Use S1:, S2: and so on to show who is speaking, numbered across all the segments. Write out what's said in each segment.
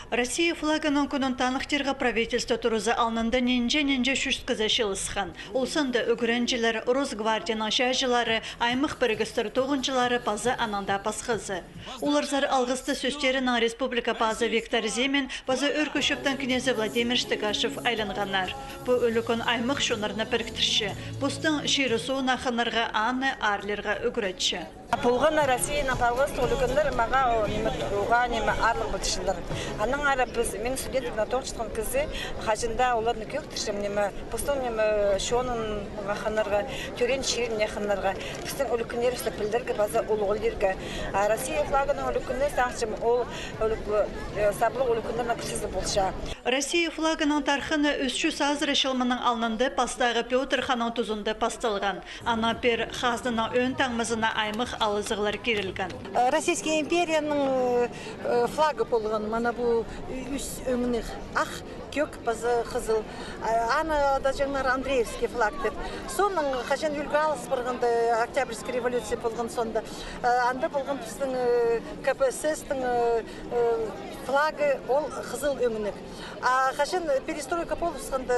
S1: Россия флагының күнін танықтырға правительство турызы алнында ненже шүшткізі шылысқан. Олсында үгіренжілер, Росгвардияның шәжілері, аймық бірігістір тоғынчылары пазы ананда пасқызы. Оларзар алғысты сөстерінің республика пазы Виктор Земен, пазы өркөшіптен князі Владимир Штыгашев айланғанар. Бұл өлікін аймық шонарына біріктірші. Бұстың ширысу нақынырға аны арлерға үгіретші.
S2: Полгана Россияның палғыз толығындар маға оға неме арлық бұтышылар. Аның ара біз, мен студентік натоқ шытқан кізі қажында олардың көк түшім неме, бұстың неме шонын қанырға, түрен шерін неқанырға, біздің өлікіндер үсті пілдерге базы олғылдерге. Россия флагының өлікінде саңшым ол саблық өлікіндеріне күшізі болша.
S1: Россия флагының тархыны үсші сазыры шылмының алнынды пастағы Петр ханың тұзынды пастылған. Ана пер қаздының өн таңмызына аймық алызығылар керілген.
S3: Российская империяның флагы болған, мана бұл үс өңінік ақ, көк, базы, қызыл. Ана да жаңлар Андреевский флаг деп. Соның қажан үлгі алыс бұрғанды Октябрьский революция болған сонда. Анда болған біздің КПСС-тің флагы ол қызыл өңінік. Қажан перестройка болысқанда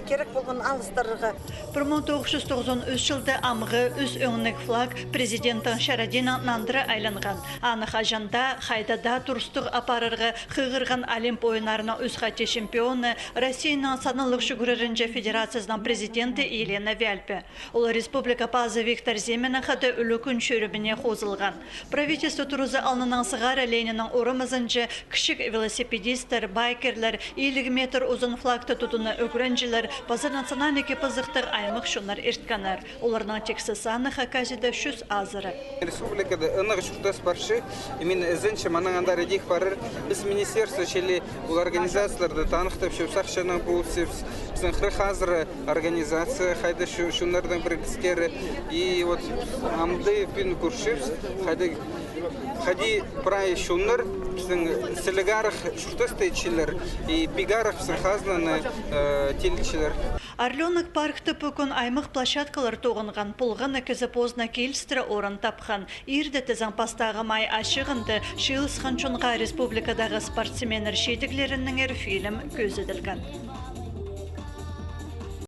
S3: керек болған алыстарға.
S1: 1993 жылда амғы үс өңінік флаг президенттің Шарадина нандыры айланған. Аны қажанда қайдада тұрыстық апарырғы қығырған Олимп ойынарына үз қате чемпионы Россияның санылық шүгірірінже федерациясының президенті Елена Вяльпе. Ол республика пазы Виктор Земенің қаты үлікін шөрібіне қозылған. Правительство тұрызы алнының сығары Ленинің орымызынже кішік велосипедистер, байкерлер, 50 метр ұзын флагты тұтыны өкіренжілер, базар национальный кепазықтық аймық шонар ертканар. Оларның тексі саны қаказида шүз азыры.
S4: Республикада ынығы шүртас баршы, мен ізінші манағандар едек барыр, біз министерство шелі бұл организацияларды танықтып, шөпсақшының болсы, біздің қырық азыры организация, қайды шунлардың біргізкері, и вот амды пен көршіпс, қады прай шунлар, біздің сілігарық шүртас тейчілер, и пигарық біздің қазнаны телчілер.
S1: Орленок паркты бүкін аймық площадкалар тоғынған пұлғаны кізі позна келістірі орын тапқан. Ирді тізің пастағы май ашығынды Шилысқан чонға республикадағы спортсменер шедіглерінің фильм көзіділген.